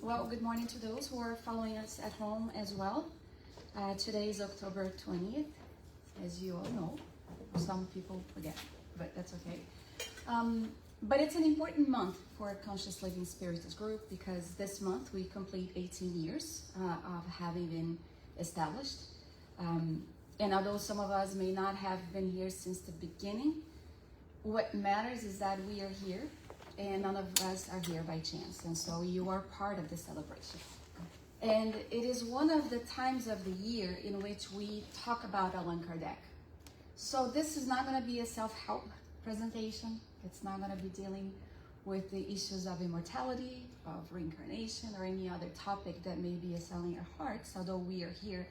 Well, good morning to those who are following us at home as well. Today is October 20th, as you all know. Some people forget, but that's okay. But it's an important month for Conscious Living Spiritist Group because this month we complete 18 years of having been established. And although some of us may not have been here since the beginning, what matters is that we are here and none of us are here by chance. And so you are part of the celebration. And it is one of the times of the year in which we talk about Allan Kardec. So this is not going to be a self-help presentation. It's not going to be dealing with the issues of immortality, of reincarnation, or any other topic that may be assailing our hearts, although we are here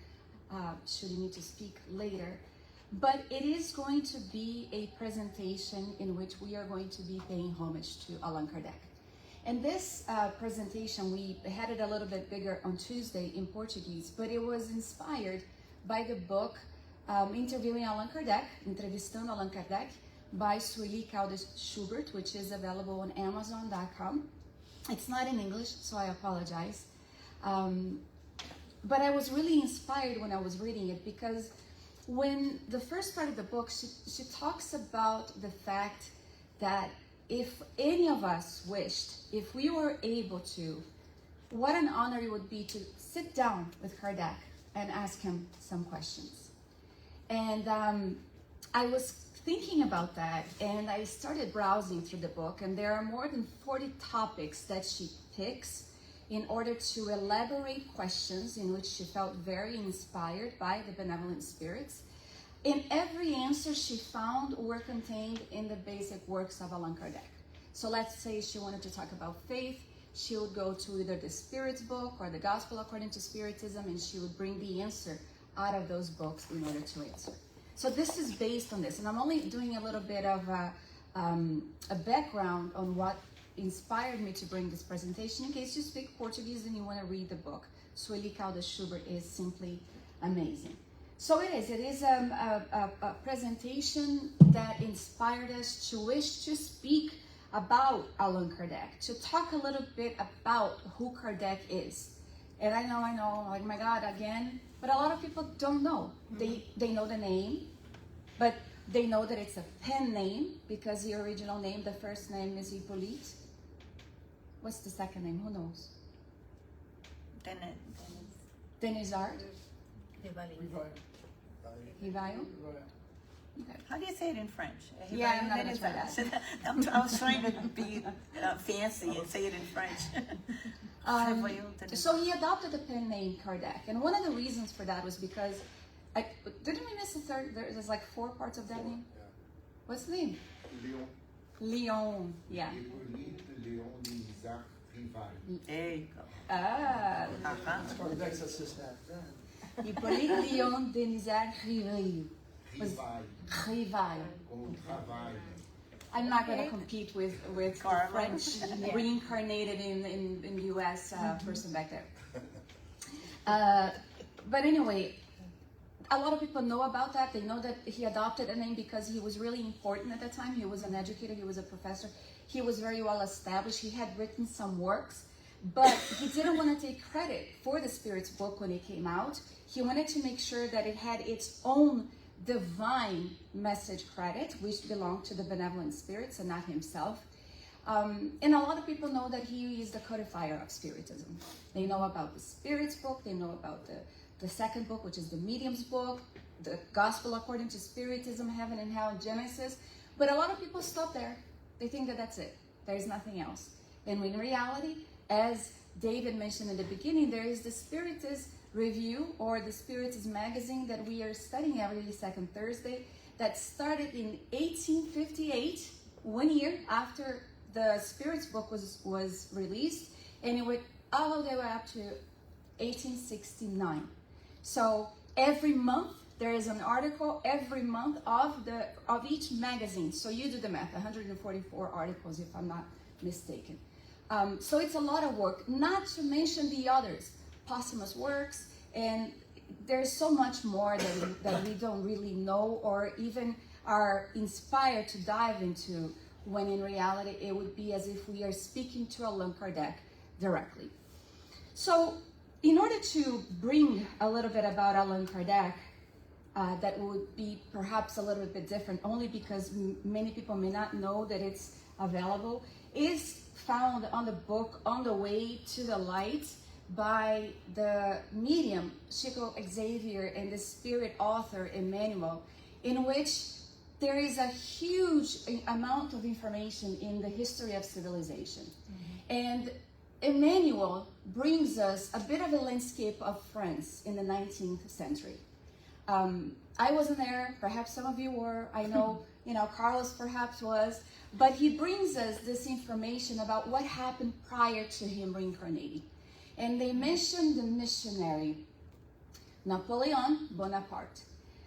should you need to speak later. But it is going to be a presentation in which we are going to be paying homage to Allan Kardec. And this presentation, we had it a little bit bigger on Tuesday in Portuguese, but it was inspired by the book Interviewing Allan Kardec, Entrevistando Allan Kardec, by Sueli Caldas-Schubert, which is available on Amazon.com. It's not in English, so I apologize. But I was really inspired when I was reading it because when the first part of the book, she talks about the fact that if any of us wished, if we were able to, what an honor it would be to sit down with Kardec and ask him some questions. And I was thinking about that and I started browsing through the book, and there are more than 40 topics that she picks in order to elaborate questions in which she felt very inspired by the benevolent spirits. And every answer she found were contained in the basic works of Allan Kardec. So let's say she wanted to talk about faith, she would go to either the Spirit's book or the Gospel According to Spiritism, and she would bring the answer out of those books in order to answer. So this is based on this, and I'm only doing a little bit of a background on what inspired me to bring this presentation. In case you speak Portuguese and you want to read the book, Sueli Caldas-Schubert is simply amazing. So it is a presentation that inspired us to wish to speak about Allan Kardec, to talk a little bit about who Kardec is. And I know, like, my God, again, but a lot of people don't know. They know the name, but they know that it's a pen name because the original name, the first name is Hippolyte. What's the second name? Who knows? Denisard? Rivail? Okay. How do you say it in French? Yeah, I'm not going to try that. I was trying to be fancy and say it in French. So he adopted the pen name Kardec, and one of the reasons for that was because, didn't we miss the third? There's like 4 parts of that name. Yeah. What's the name? Leon. Yeah. There you go. Ah. Kardec's assistant. Hippolyte Leon Denisard Rivail. Rivail. I'm not going to compete with the French reincarnated in the U.S. Person back there. But anyway, a lot of people know about that. They know that he adopted a name because he was really important at the time. He was an educator. He was a professor. He was very well established. He had written some works, but he didn't want to take credit for the Spirit's book when it came out. He wanted to make sure that it had its own divine message credit, which belonged to the benevolent spirits and not himself. And a lot of people know that he is the codifier of Spiritism. They know about the Spirit's book. They know about the second book, which is the Medium's book, the Gospel According to Spiritism, Heaven and Hell, Genesis. But a lot of people stop there. They think that that's it. There's nothing else. And in reality, as David mentioned in the beginning, there is the Spiritist Review, or the Spiritist magazine, that we are studying every second Thursday, that started in 1858, 1 year after the Spirit's book was released, and it went all the way up to 1869. So every month there is an article every month of each magazine. So you do the math, 144 articles if I'm not mistaken. So it's a lot of work, not to mention the others, posthumous works, and there's so much more that we don't really know or even are inspired to dive into, when in reality it would be as if we are speaking to Allan Kardec directly. So in order to bring a little bit about Allan Kardec, that would be perhaps a little bit different, only because many people may not know that it's available, is found on the book On the Way to the Light by the medium Chico Xavier and the spirit author Emmanuel, in which there is a huge amount of information in the history of civilization. And Emmanuel brings us a bit of a landscape of France in the 19th century. I wasn't there, perhaps some of you were, I know, Carlos perhaps was, but he brings us this information about what happened prior to him reincarnating. And they mentioned the missionary, Napoleon Bonaparte.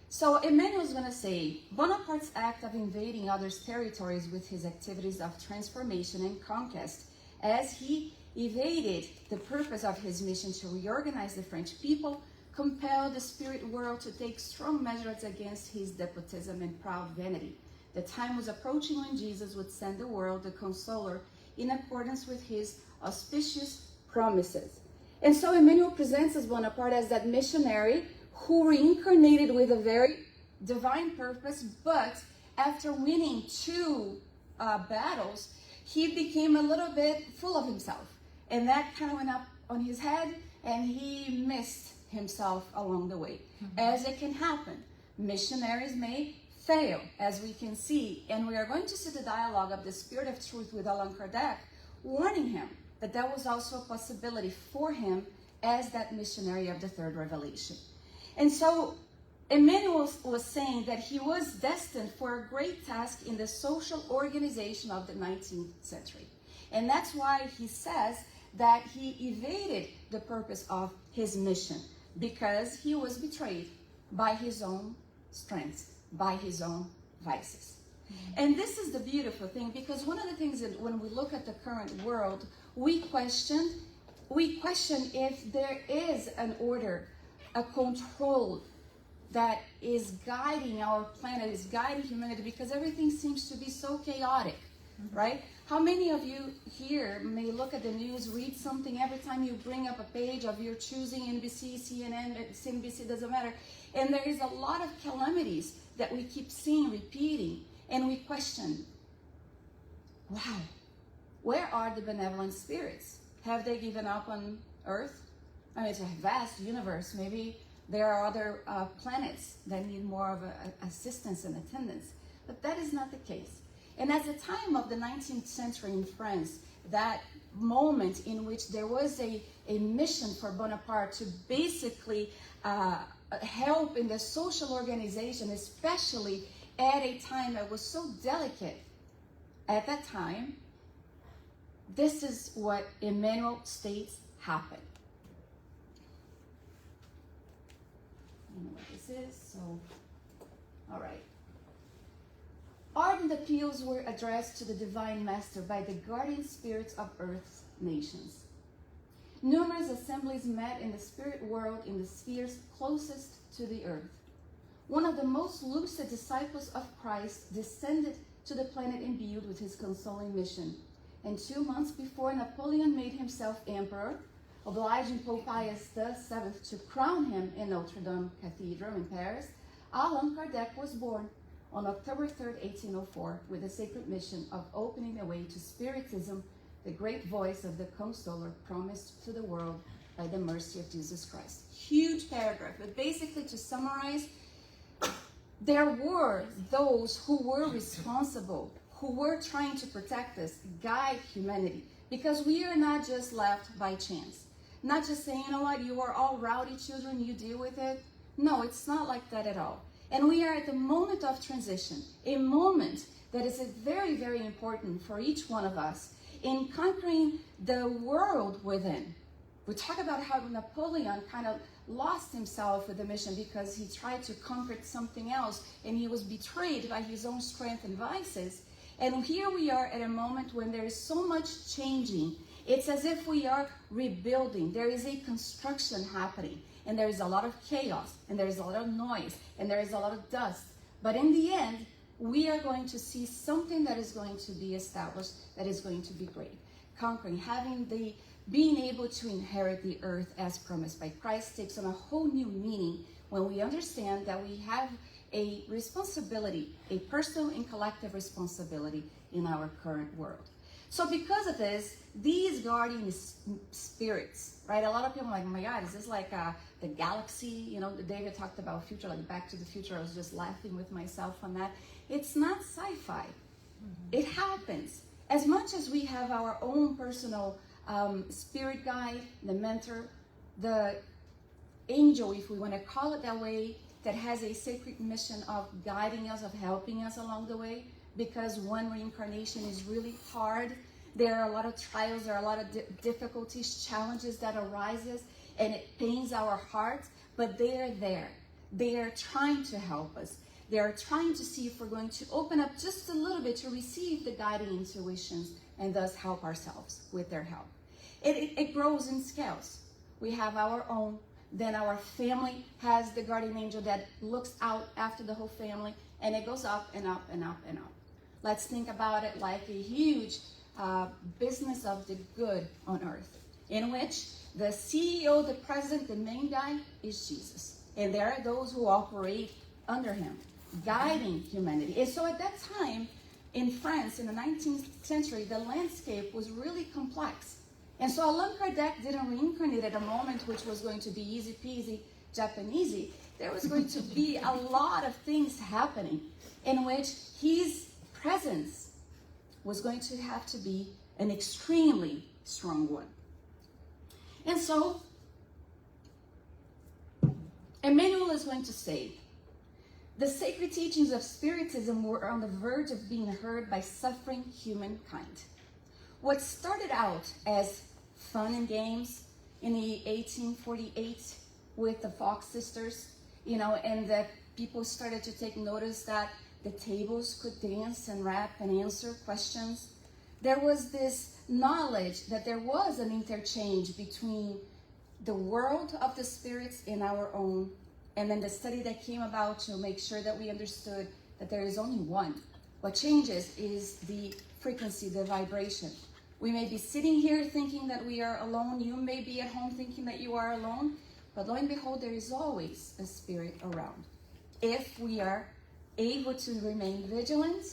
So Emmanuel's going to say, Bonaparte's act of invading others' territories with his activities of transformation and conquest, as he evaded the purpose of his mission to reorganize the French people, compelled the spirit world to take strong measures against his despotism and proud vanity. The time was approaching when Jesus would send the world the Consoler in accordance with his auspicious promises. And so Emmanuel presents us Bonaparte as that missionary who reincarnated with a very divine purpose, but after winning 2 battles, he became a little bit full of himself. And that kind of went up on his head, and he missed himself along the way. As it can happen, missionaries may fail, as we can see, and we are going to see the dialogue of the Spirit of Truth with Allan Kardec, warning him that that was also a possibility for him as that missionary of the third revelation. And so Emmanuel was saying that he was destined for a great task in the social organization of the 19th century. And that's why he says that he evaded the purpose of his mission, because he was betrayed by his own strengths, by his own vices. And this is the beautiful thing, because one of the things that when we look at the current world, we question if there is an order, a control that is guiding our planet, is guiding humanity, because everything seems to be so chaotic, right? How many of you here may look at the news, read something every time you bring up a page of your choosing, NBC, CNN, CNBC, doesn't matter, and there is a lot of calamities that we keep seeing, repeating, and we question, wow, where are the benevolent spirits? Have they given up on Earth? I mean, it's a vast universe. Maybe there are other planets that need more of assistance and attendance, but that is not the case. And at the time of the 19th century in France, that moment in which there was a mission for Bonaparte to basically help in the social organization, especially at a time that was so delicate at that time, this is what Emmanuel states happened. I don't know what this is, so, all right. Ardent appeals were addressed to the Divine Master by the guardian spirits of Earth's nations. Numerous assemblies met in the spirit world in the spheres closest to the Earth. One of the most lucid disciples of Christ descended to the planet imbued with his consoling mission. And 2 months before Napoleon made himself emperor, obliging Pope Pius VII to crown him in Notre Dame Cathedral in Paris, Allan Kardec was born on October 3rd, 1804, with the sacred mission of opening the way to spiritism, the great voice of the Consoler promised to the world by the mercy of Jesus Christ. Huge paragraph, but basically to summarize, there were those who were responsible, who were trying to protect us, guide humanity, because we are not just left by chance. Not just saying, you know what, you are all rowdy children, you deal with it. No, it's not like that at all. And we are at the moment of transition, a moment that is very, very important for each one of us in conquering the world within. We talk about how Napoleon kind of lost himself with the mission because he tried to conquer something else and he was betrayed by his own strength and vices. And here we are at a moment when there is so much changing. It's as if we are rebuilding. There is a construction happening. And there is a lot of chaos, and there is a lot of noise, and there is a lot of dust. But in the end, we are going to see something that is going to be established, that is going to be great. Conquering, having the being able to inherit the earth as promised by Christ takes on a whole new meaning when we understand that we have a responsibility, a personal and collective responsibility in our current world. So because of this, these guardian spirits, right? A lot of people are like, oh my God, is this like the galaxy? You know, David talked about future, like Back to the Future. I was just laughing with myself on that. It's not sci-fi. It happens. As much as we have our own personal spirit guide, the mentor, the angel, if we want to call it that way, that has a sacred mission of guiding us, of helping us along the way, because one reincarnation is really hard. There are a lot of trials, there are a lot of difficulties, challenges that arises, and it pains our hearts, but they are there. They are trying to help us. They are trying to see if we're going to open up just a little bit to receive the guiding intuitions and thus help ourselves with their help. It grows in scales. We have our own, then our family has the guardian angel that looks out after the whole family, and it goes up and up and up and up. Let's think about it like a huge business of the good on earth, in which the CEO, the president, the main guy is Jesus. And there are those who operate under him, guiding humanity. And so at that time, in France, in the 19th century, the landscape was really complex. And so Allan Kardec didn't reincarnate at a moment which was going to be easy peasy, Japanesey. There was going to be a lot of things happening in which his presence was going to have to be an extremely strong one. And so Emmanuel is going to say, the sacred teachings of Spiritism were on the verge of being heard by suffering humankind. What started out as fun and games in the 1848 with the Fox sisters, you know, and that people started to take notice that the tables could dance and rap and answer questions. There was this knowledge that there was an interchange between the world of the spirits and our own, and then the study that came about to make sure that we understood that there is only one. What changes is the frequency, the vibration. We may be sitting here thinking that we are alone. You may be at home thinking that you are alone. But lo and behold, there is always a spirit around. If we are able to remain vigilant,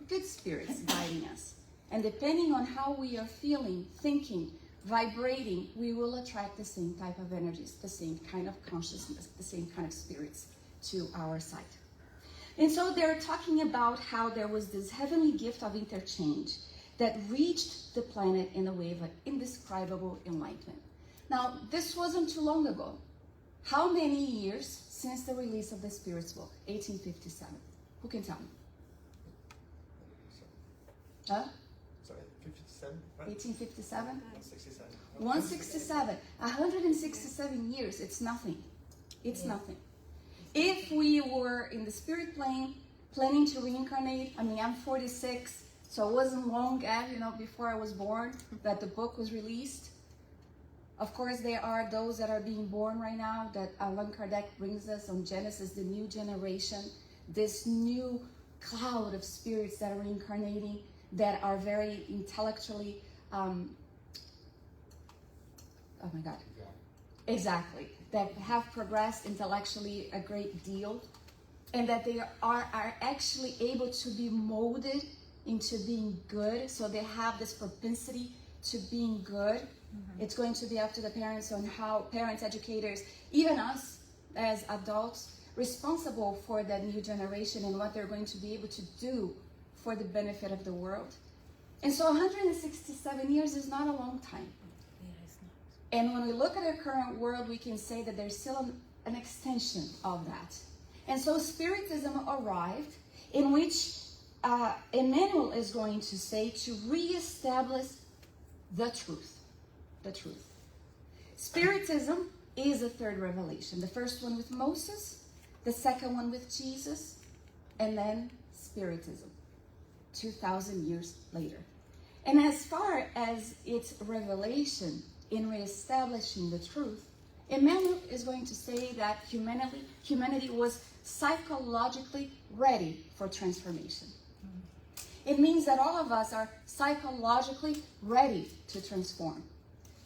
good spirits guiding us. And depending on how we are feeling, thinking, vibrating, we will attract the same type of energies, the same kind of consciousness, the same kind of spirits to our side. And so they're talking about how there was this heavenly gift of interchange that reached the planet in a way of indescribable enlightenment. Now, this wasn't too long ago. How many years since the release of the Spirit's book? 1857. Who can tell me? Huh? Sorry, 57, right? 1857? 167. 167. 167 years. It's nothing. It's nothing. If we were in the spirit plane, planning to reincarnate, I mean, I'm 46, so it wasn't long before I was born that the book was released. Of course, there are those that are being born right now that Allan Kardec brings us on Genesis, the new generation, this new cloud of spirits that are reincarnating, that are very intellectually, exactly, that have progressed intellectually a great deal, and that they are actually able to be molded into being good, so they have this propensity to being good. It's going to be up to the parents on how parents, educators, even us as adults, responsible for that new generation and what they're going to be able to do for the benefit of the world. And so 167 years is not a long time. Yeah, it's not. And when we look at our current world, we can say that there's still an extension of that. And so Spiritism arrived, in which Emmanuel is going to say to reestablish the truth. The truth. Spiritism is a third revelation. The first one with Moses, the second one with Jesus, and then Spiritism, 2,000 years later. And as far as its revelation in reestablishing the truth, Emmanuel is going to say that humanity was psychologically ready for transformation. It means that all of us are psychologically ready to transform.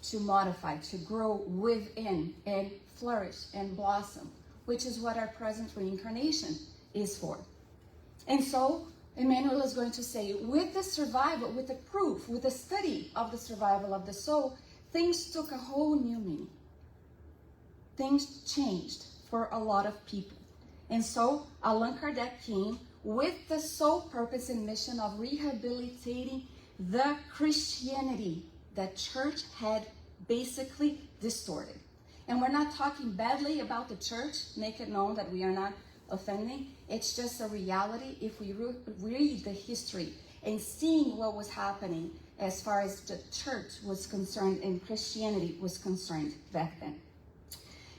to modify, to grow within and flourish and blossom, which is what our present reincarnation is for. And so Emmanuel is going to say, with the survival, with the proof, with the study of the survival of the soul, things took a whole new meaning. Things changed for a lot of people. And so Allan Kardec came with the sole purpose and mission of rehabilitating the Christianity that church had basically distorted. And we're not talking badly about the church, make it known that we are not offending. It's just a reality if we read the history and seeing what was happening as far as the church was concerned and Christianity was concerned back then.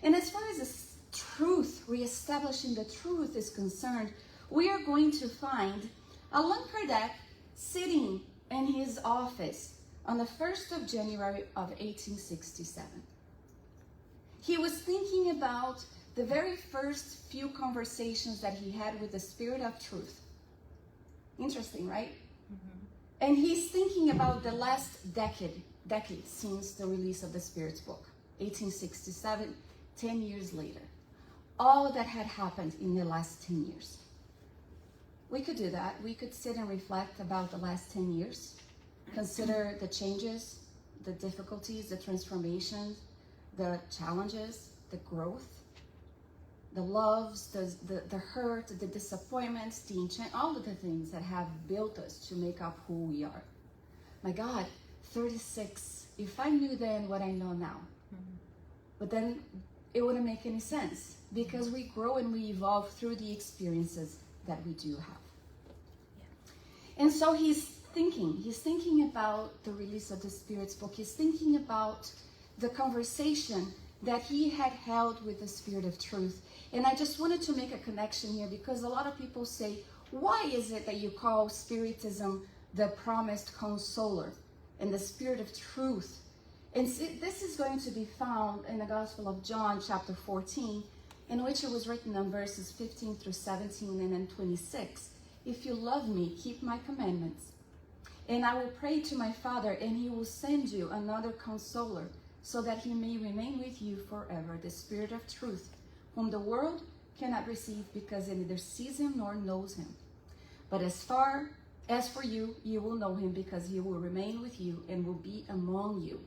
And as far as the truth, reestablishing the truth is concerned, we are going to find Allan Kardec sitting in his office on the 1st of January of 1867. He was thinking about the very first few conversations that he had with the Spirit of Truth. Interesting, right? Mm-hmm. And he's thinking about the last decade since the release of the Spirit's book, 1867, 10 years later. All that had happened in the last 10 years. We could do that. We could sit and reflect about the last 10 years, consider the changes, the difficulties, the transformations, the challenges, the growth, the loves, the hurt, the disappointments, the enchant, all of the things that have built us to make up who we are. My God, 36, if I knew then what I know now, but then it wouldn't make any sense because we grow and we evolve through the experiences that we do have. And so he's thinking about the release of the Spirit's book. He's thinking about the conversation that he had held with the Spirit of Truth. And I just wanted to make a connection here because a lot of people say, why is it that you call Spiritism the promised consoler and the Spirit of Truth? And this is going to be found in the Gospel of John, chapter 14, in which it was written on verses 15 through 17 and then 26. If you love me, keep my commandments. And I will pray to my Father, and he will send you another consoler, so that he may remain with you forever, the Spirit of Truth, whom the world cannot receive because it neither sees him nor knows him. But as for you, you will know him because he will remain with you and will be among you.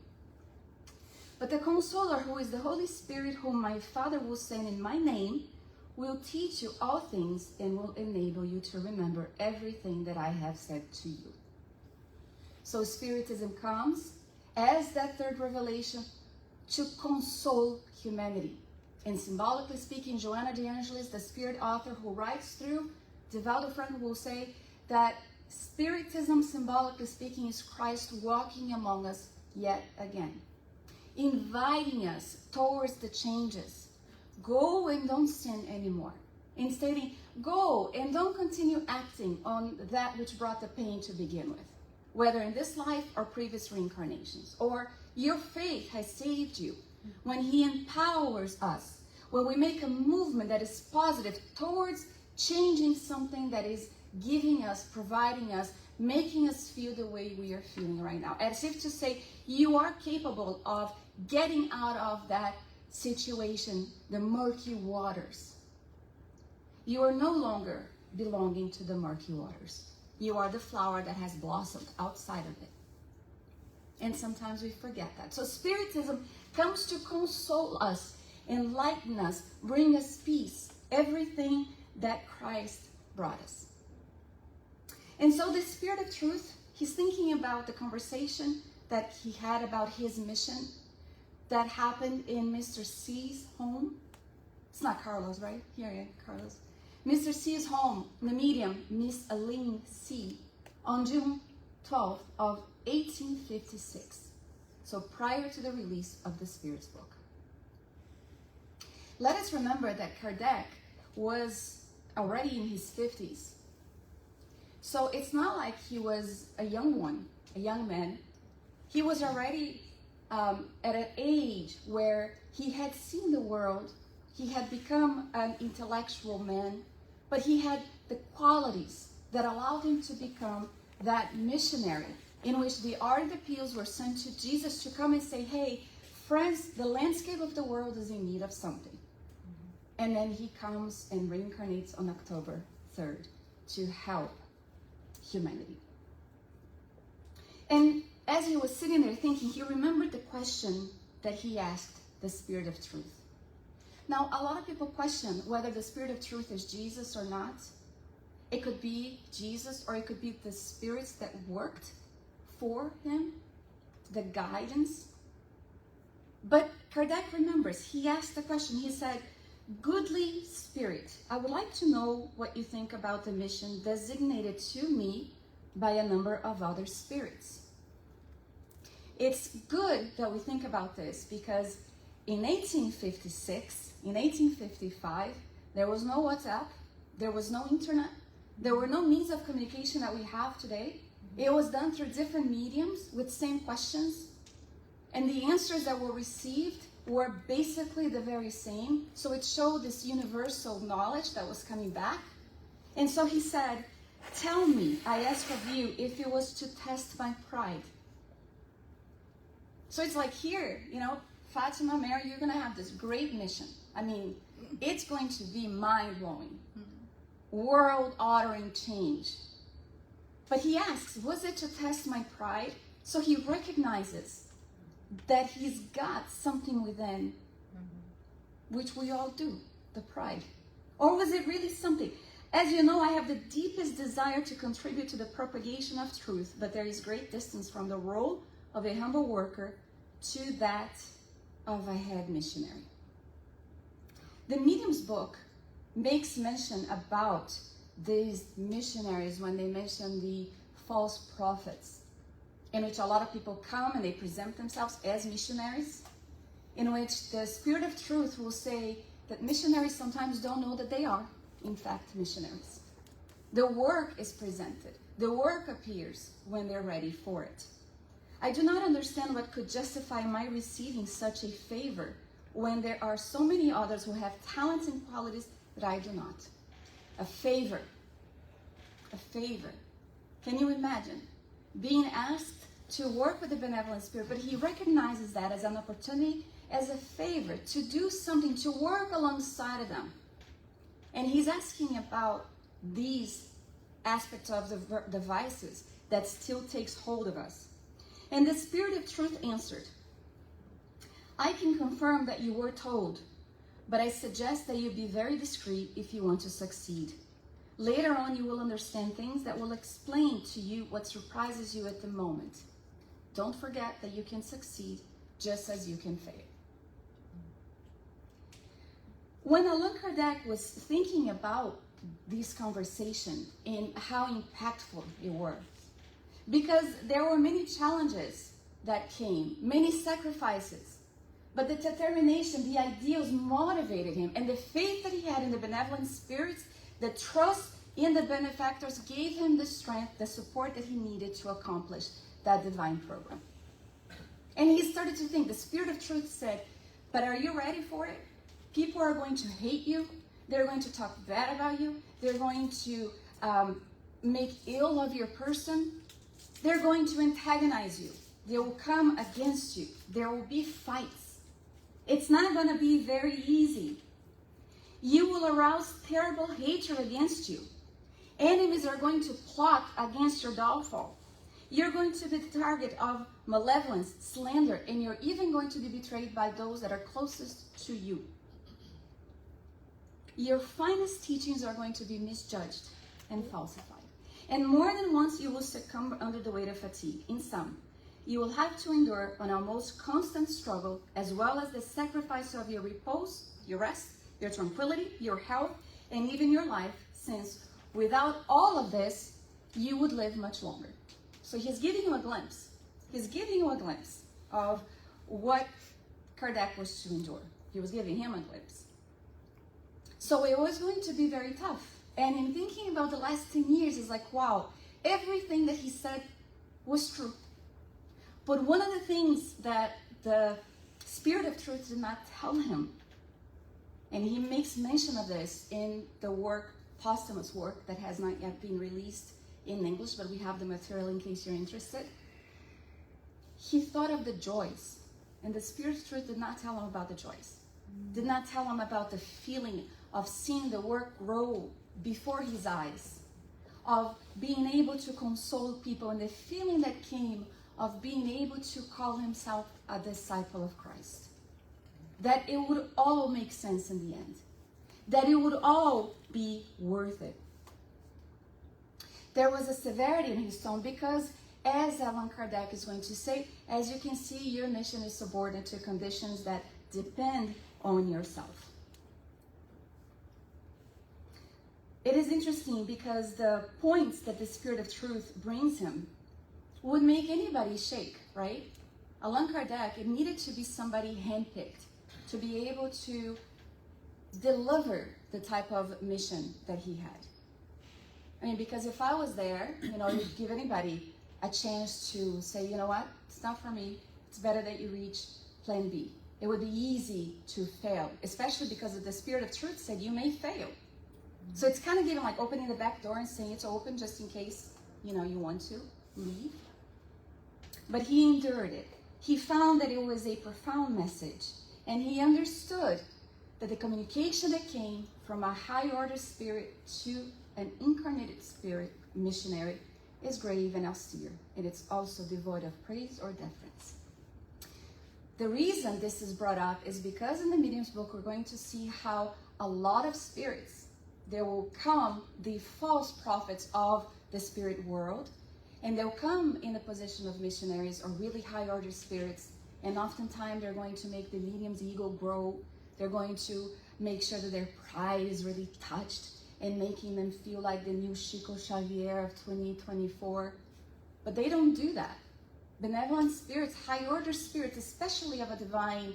But the Consoler, who is the Holy Spirit, whom my Father will send in my name, will teach you all things and will enable you to remember everything that I have said to you. So Spiritism comes as that third revelation to console humanity. And symbolically speaking, Joanna de Angelis, the Spirit author who writes through de Valdefranco, will say that Spiritism, symbolically speaking, is Christ walking among us yet again, inviting us towards the changes. Go and don't sin anymore. In stating, go and don't continue acting on that which brought the pain to begin with, whether in this life or previous reincarnations, or your faith has saved you. When he empowers us, when we make a movement that is positive towards changing something that is giving us, providing us, making us feel the way we are feeling right now, as if to say, you are capable of getting out of that situation, the murky waters. You are no longer belonging to the murky waters. You are the flower that has blossomed outside of it. And sometimes we forget that. So Spiritism comes to console us, enlighten us, bring us peace, everything that Christ brought us. And so the Spirit of Truth, he's thinking about the conversation that he had about his mission that happened in Mr. C's home. It's not Carlos, right? Here, Carlos. Mr. C's home, the medium, Miss Aline C, on June 12th of 1856. So prior to the release of the Spirit's book. Let us remember that Kardec was already in his 50s. So it's not like he was a young one, a young man. He was already at an age where he had seen the world. He had become an intellectual man, but he had the qualities that allowed him to become that missionary in which the ardent appeals were sent to Jesus to come and say, hey, friends, the landscape of the world is in need of something. And then he comes and reincarnates on October 3rd to help humanity. And as he was sitting there thinking, he remembered the question that he asked the Spirit of Truth. Now, a lot of people question whether the Spirit of Truth is Jesus or not. It could be Jesus, or it could be the spirits that worked for him, the guidance. But Kardec remembers, he asked the question, he said, "Goodly Spirit, I would like to know what you think about the mission designated to me by a number of other spirits." It's good that we think about this, because in 1856, in 1855, there was no WhatsApp, there was no internet, there were no means of communication that we have today. It was done through different mediums with same questions, and the answers that were received were basically the very same. So it showed this universal knowledge that was coming back. And so he said, "Tell me, I ask of you, if it was to test my pride." So it's like here, you know, Fatima, Mary, you're going to have this great mission. I mean, it's going to be mind-blowing, world-altering change. But he asks, was it to test my pride? So he recognizes that he's got something within, which we all do, the pride. Or was it really something? As you know, I have the deepest desire to contribute to the propagation of truth, but there is great distance from the role of a humble worker to that of a head missionary. The Medium's book makes mention about these missionaries when they mention the false prophets, in which a lot of people come and they present themselves as missionaries, in which the Spirit of Truth will say that missionaries sometimes don't know that they are, in fact, missionaries. The work is presented. The work appears when they're ready for it. I do not understand what could justify my receiving such a favor when there are so many others who have talents and qualities that I do not. A favor. A favor. Can you imagine being asked to work with the benevolent spirit, but he recognizes that as an opportunity, as a favor, to do something, to work alongside of them. And he's asking about these aspects of the devices that still takes hold of us. And the Spirit of Truth answered, "I can confirm that you were told, but I suggest that you be very discreet if you want to succeed. Later on, you will understand things that will explain to you what surprises you at the moment. Don't forget that you can succeed just as you can fail." When Allan Kardec was thinking about this conversation and how impactful it were, because there were many challenges that came, many sacrifices, but the determination, the ideals motivated him, and the faith that he had in the benevolent spirits, the trust in the benefactors gave him the strength, the support that he needed to accomplish that divine program. And he started to think, the Spirit of Truth said, but are you ready for it? People are going to hate you. They're going to talk bad about you. They're going to make ill of your person. They're going to antagonize you. They will come against you. There will be fights. It's not going to be very easy. You will arouse terrible hatred against you. Enemies are going to plot against your downfall. You're going to be the target of malevolence, slander, and you're even going to be betrayed by those that are closest to you. Your finest teachings are going to be misjudged and falsified. And more than once you will succumb under the weight of fatigue. In some, you will have to endure an almost constant struggle, as well as the sacrifice of your repose, your rest, your tranquility, your health, and even your life, since without all of this, you would live much longer. So he's giving you a glimpse. He's giving you a glimpse of what Kardec was to endure. He was giving him a glimpse. So it was going to be very tough. And in thinking about the last 10 years, it's like, wow, everything that he said was true. But one of the things that the Spirit of Truth did not tell him, and he makes mention of this in the work, posthumous work, that has not yet been released in English, but we have the material in case you're interested. he thought of the joys. And the Spirit of Truth did not tell him about the joys. Did not tell him about the feeling of seeing the work grow before his eyes, of being able to console people, and the feeling that came of being able to call himself a disciple of Christ. That it would all make sense in the end. That it would all be worth it. There was a severity in his tone because, as Allan Kardec is going to say, as you can see, your mission is subordinate to conditions that depend on yourself. It is interesting because the points that the Spirit of Truth brings him would make anybody shake, right? Allan Kardec, it needed to be somebody handpicked to be able to deliver the type of mission that he had. I mean, because if I was there, you'd give anybody a chance to say, you know what, it's not for me. It's better that you reach plan B. It would be easy to fail, especially because the Spirit of Truth said you may fail. So it's kind of giving, like, opening the back door and saying it's open just in case, you want to leave. But he endured it. He found that it was a profound message. And he understood that the communication that came from a high order spirit to an incarnated spirit missionary is grave and austere. And it's also devoid of praise or deference. The reason this is brought up is because in the Medium's book, we're going to see how a lot of spirits, there will come the false prophets of the spirit world, and they'll come in the position of missionaries or really high order spirits, and oftentimes they're going to make the medium's ego grow. They're going to make sure that their pride is really touched and making them feel like the new Chico Xavier of 2024. But they don't do that. Benevolent spirits, high order spirits, especially of a divine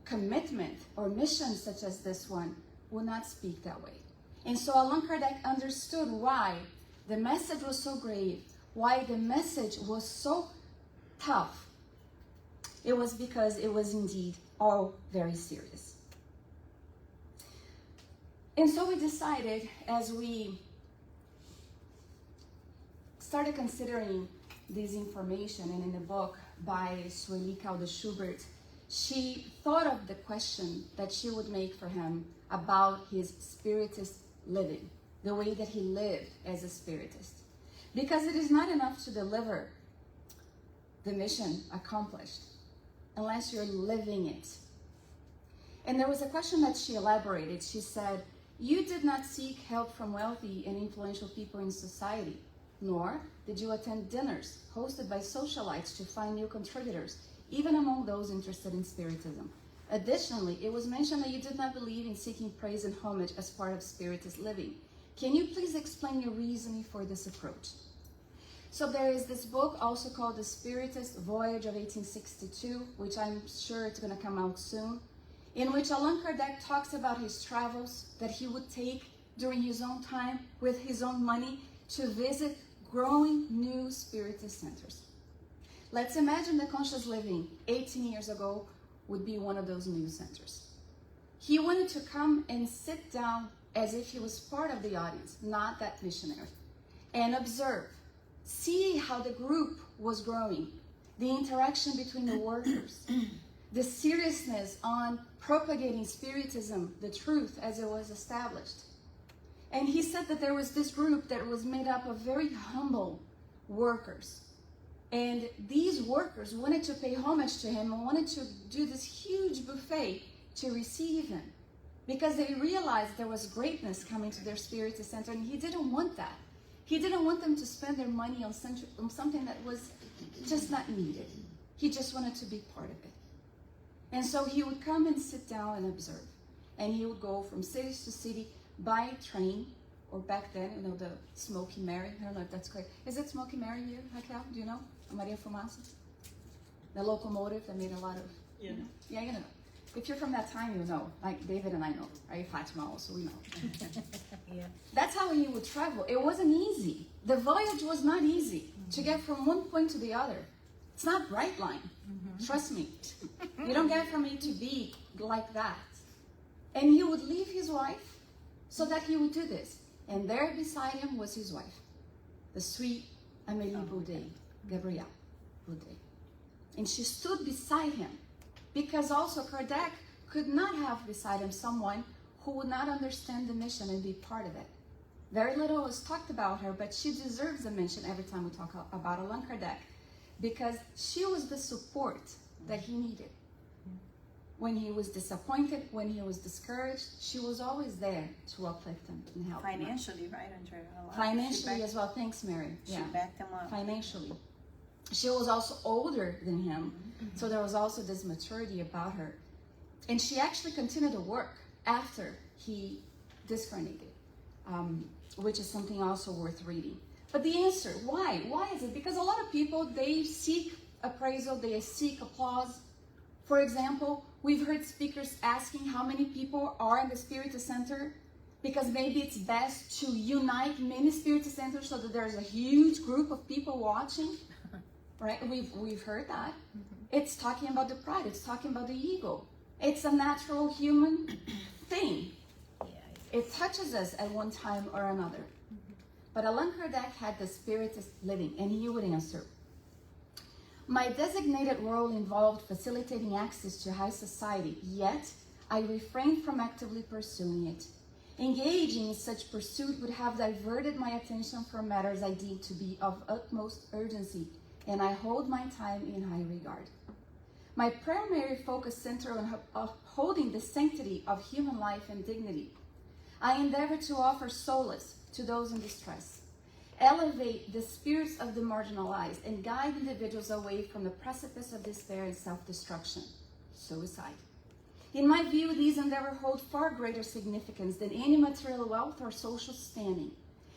commitment or mission such as this one, will not speak that way. And so Allan Kardec understood why the message was so grave, why the message was so tough. It was because it was indeed all very serious. And so we decided, as we started considering this information, and in the book by Sueli Calda Schubert, she thought of the question that she would make for him about his spiritist living, the way that he lived as a spiritist. Because it is not enough to deliver the mission accomplished unless you're living it. And there was a question that she elaborated. She said, "You did not seek help from wealthy and influential people in society, nor did you attend dinners hosted by socialites to find new contributors, even among those interested in Spiritism. Additionally, it was mentioned that you did not believe in seeking praise and homage as part of Spiritist living. Can you please explain your reasoning for this approach?" So there is this book also called The Spiritist Voyage of 1862, which I'm sure it's going to come out soon, in which Allan Kardec talks about his travels that he would take during his own time with his own money to visit growing new Spiritist centers. Let's imagine that Conscious Living 18 years ago would be one of those new centers. He wanted to come and sit down as if he was part of the audience, not that missionary, and observe, see how the group was growing, the interaction between the workers, the seriousness on propagating Spiritism, the truth as it was established. And he said that there was this group that was made up of very humble workers. And these workers wanted to pay homage to him and wanted to do this huge buffet to receive him, because they realized there was greatness coming to their Spiritist center, and he didn't want that. He didn't want them to spend their money on something that was just not needed. He just wanted to be part of it. And so he would come and sit down and observe. And he would go from city to city by train, or back then, the Smoky Mary. I don't know if that's correct. Is it Smoky Mary here, Raquel? Do you know? Maria Fumaça? The locomotive that made a lot of... Yeah. Yeah, you know. If you're from that time, you know. Like David and I know. Right? Fatima also, we know. Yeah. That's how he would travel. It wasn't easy. The voyage was not easy to get from one point to the other. It's not bright line. Trust me. You don't get from A to B like that. And he would leave his wife so that he would do this. And there beside him was his wife, the sweet Amélie Baudet, Gabrielle Baudet. And she stood beside him, because also Kardec could not have beside him someone who would not understand the mission and be part of it. Very little was talked about her, but she deserves a mention every time we talk about Allan Kardec, because she was the support that he needed. When he was disappointed, when he was discouraged, she was always there to uplift him and help him. Financially, right, Andrea? Financially as well. Thanks, Mary. She backed him up. Financially. She was also older than him, so there was also this maturity about her. And she actually continued to work after he discarnated, which is something also worth reading. But the answer, why? Why is it? Because a lot of people, they seek appraisal, they seek applause. For example, we've heard speakers asking how many people are in the Spiritist Center, because maybe it's best to unite many Spiritist Centers so that there's a huge group of people watching, right? We've heard that. It's talking about the pride, it's talking about the ego. It's a natural human thing. It touches us at one time or another. But Allan Kardec had the Spiritist living, and he would answer, my designated role involved facilitating access to high society, yet I refrained from actively pursuing it. Engaging in such pursuit would have diverted my attention from matters I deemed to be of utmost urgency, and I hold my time in high regard. My primary focus centered on upholding the sanctity of human life and dignity. I endeavor to offer solace to those in distress, elevate the spirits of the marginalized, and guide individuals away from the precipice of despair and self-destruction, suicide. In my view, these endeavors hold far greater significance than any material wealth or social standing.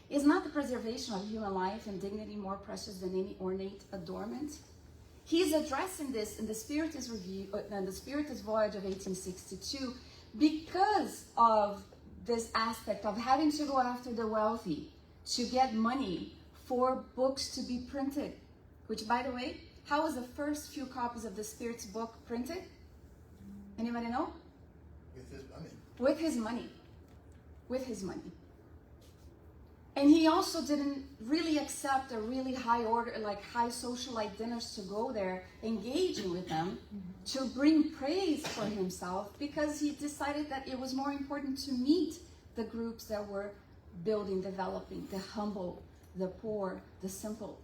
Is not the preservation of human life and dignity more precious than any ornate adornment? He's addressing this in the Spiritist Review, in the Spiritist Voyage of 1862, because of this aspect of having to go after the wealthy to get money for books to be printed. Which, by the way, how was the first few copies of the Spirit's book printed? Anybody know? With his money. With his money. With his money. And he also didn't really accept a really high order, like high socialite dinners to go there, engaging with them, to bring praise for himself, because he decided that it was more important to meet the groups that were building, developing, the humble, the poor, the simple.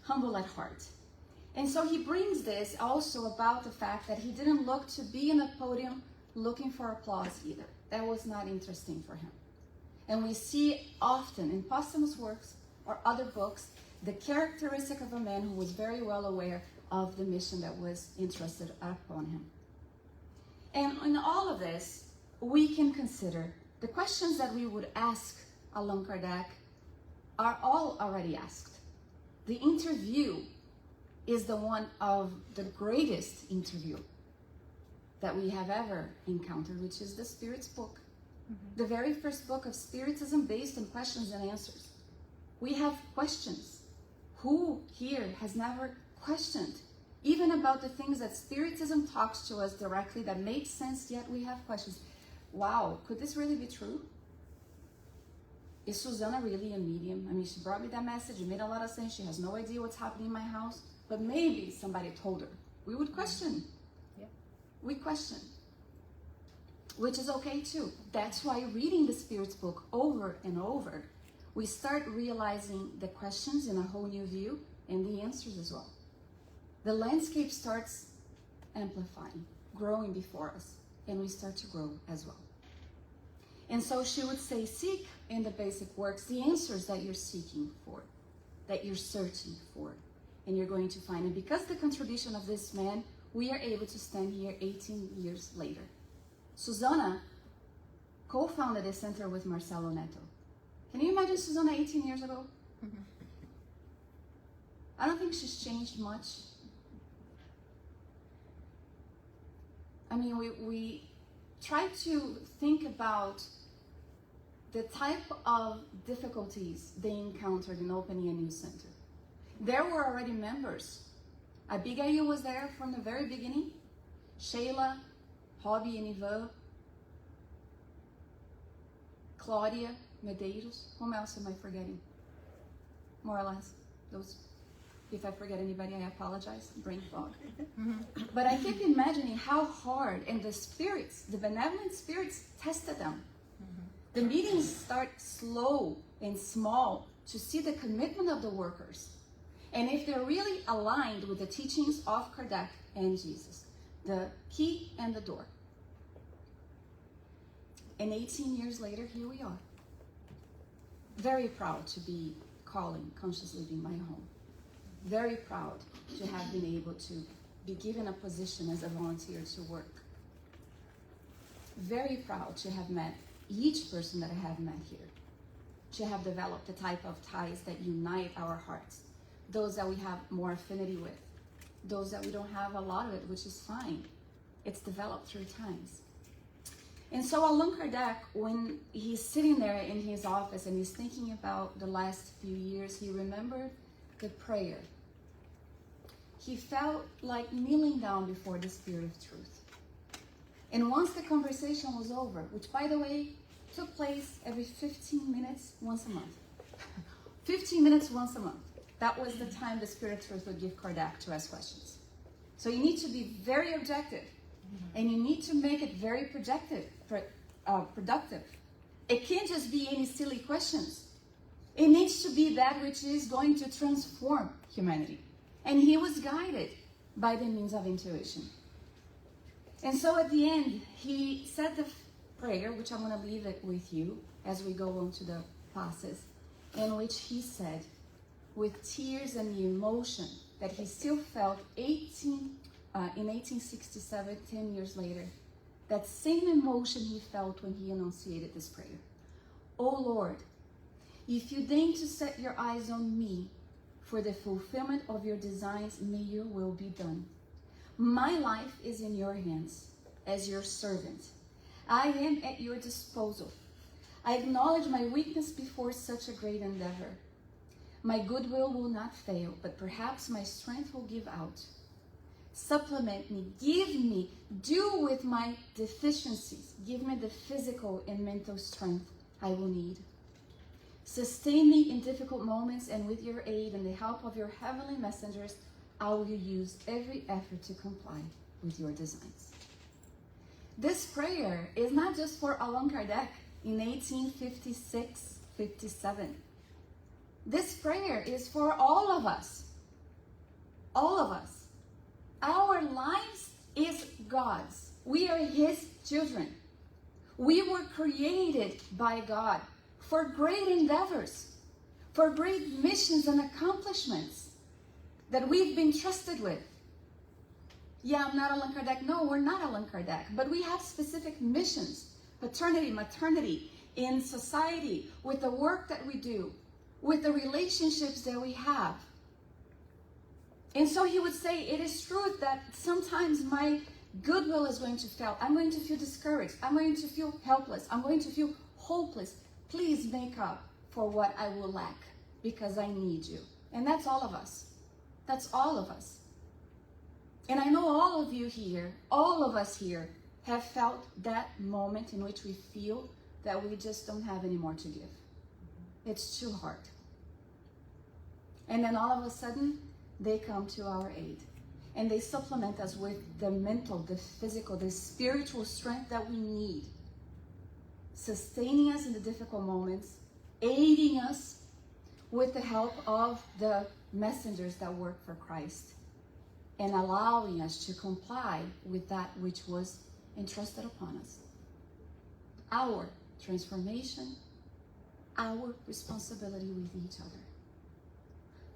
Humble at heart. And so he brings this also about the fact that he didn't look to be in a podium looking for applause either. That was not interesting for him. And we see often in posthumous works or other books, the characteristic of a man who was very well aware of the mission that was entrusted upon him. And in all of this, we can consider the questions that we would ask Allan Kardec are all already asked. The interview is the one of the greatest interview that we have ever encountered, which is the Spirit's book. The very first book of Spiritism based on questions and answers. We have questions. Who here has never questioned, even about the things that Spiritism talks to us directly that make sense, yet we have questions. Wow, could this really be true? Is Susanna really a medium? I mean, she brought me that message, it made a lot of sense. She has no idea what's happening in my house, but maybe somebody told her. We would question. Yeah. We question. Which is okay too. That's why reading the Spirit's book over and over, we start realizing the questions in a whole new view and the answers as well. The landscape starts amplifying, growing before us, and we start to grow as well. And so she would say, seek in the basic works the answers that you're seeking for, that you're searching for, and you're going to find. And because the contribution of this man, we are able to stand here 18 years later. Susanna co-founded a center with Marcelo Neto. Can you imagine Susanna 18 years ago? I don't think she's changed much. I mean, we try to think about the type of difficulties they encountered in opening a new center. There were already members. Abigail was there from the very beginning. Sheila, Hobby and Ivan, Claudia, Medeiros. Whom else am I forgetting? More or less, those. If I forget anybody, I apologize. Brain fog. But I keep imagining how hard, and the spirits, the benevolent spirits, tested them. The meetings start slow and small to see the commitment of the workers. And if they're really aligned with the teachings of Kardec and Jesus, the key and the door. And 18 years later, here we are. Very proud to be calling Conscious Living my home. Very proud to have been able to be given a position as a volunteer to work. Very proud to have met each person that I have met here. To have developed the type of ties that unite our hearts. Those that we have more affinity with. Those that we don't have a lot of it, which is fine. It's developed through times. And so Allan Kardec, when he's sitting there in his office and he's thinking about the last few years, he remembered the prayer. He felt like kneeling down before the Spirit of Truth. And once the conversation was over, which by the way, took place every 15 minutes once a month. 15 minutes once a month. That was the time the Spirit of Truth would give Kardec to ask questions. So you need to be very objective. And you need to make it very productive. It can't just be any silly questions. It needs to be that which is going to transform humanity. And he was guided by the means of intuition. And so at the end, he said the prayer, which I'm going to leave it with you as we go on to the classes, in which he said, with tears and the emotion that he still felt in 1867, 10 years later, that same emotion he felt when he enunciated this prayer. O Lord, if you deign to set your eyes on me for the fulfillment of your designs, may your will be done. My life is in your hands as your servant. I am at your disposal. I acknowledge my weakness before such a great endeavor. My goodwill will not fail, but perhaps my strength will give out. Supplement me, give me, do with my deficiencies. Give me the physical and mental strength I will need. Sustain me in difficult moments, and with your aid and the help of your heavenly messengers, I will use every effort to comply with your designs. This prayer is not just for Allan Kardec in 1856-57. This prayer is for all of us. All of us. Our lives is God's. We are His children. We were created by God for great endeavors, for great missions and accomplishments that we've been trusted with. Yeah, I'm not Allan Kardec. No, we're not Allan Kardec. But we have specific missions, paternity, maternity, in society, with the work that we do, with the relationships that we have. And so he would say, it is true that sometimes my goodwill is going to fail. I'm going to feel discouraged. I'm going to feel helpless. I'm going to feel hopeless. Please make up for what I will lack, because I need you. And that's all of us. That's all of us. And I know all of you here, all of us here, have felt that moment in which we feel that we just don't have any more to give. It's too hard. And then all of a sudden, they come to our aid. And they supplement us with the mental, the physical, the spiritual strength that we need. Sustaining us in the difficult moments, aiding us with the help of the messengers that work for Christ, and allowing us to comply with that which was entrusted upon us. Our transformation, our responsibility with each other.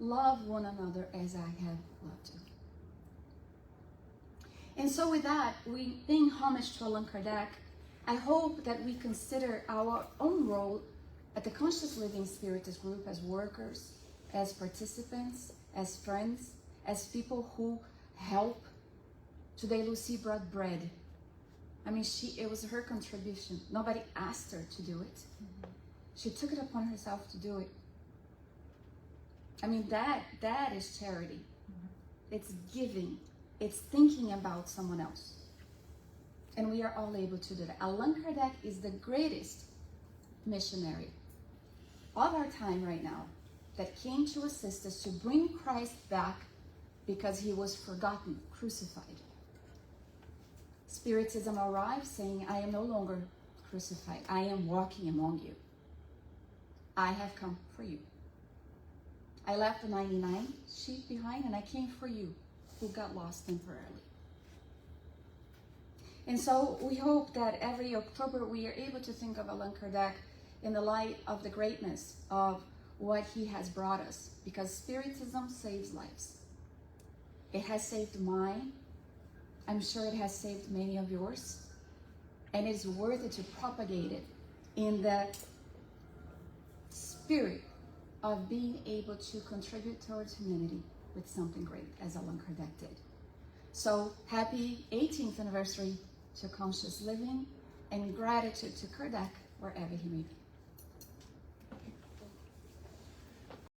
Love one another as I have loved you. And so with that, we paying homage to Allan Kardec, I hope that we consider our own role at the Conscious Living Spiritist Group as workers, as participants, as friends, as people who help. Today, Lucy brought bread. I mean, it was her contribution. Nobody asked her to do it. She took it upon herself to do it. I mean, that is charity. It's giving. It's thinking about someone else. And we are all able to do that. Allan Kardec is the greatest missionary of our time right now. that came to assist us to bring Christ back because he was forgotten, crucified. Spiritism arrived saying, I am no longer crucified. I am walking among you. I have come for you. I left the 99 sheep behind and I came for you who got lost temporarily. And so we hope that every October we are able to think of Allan Kardec in the light of the greatness of what he has brought us, because Spiritism saves lives. It has saved mine. I'm sure it has saved many of yours. And it's worth it to propagate it in the spirit of being able to contribute towards humanity with something great, as Allan Kardec did. So happy 18th anniversary to Conscious Living, and gratitude to Kardec wherever he may be.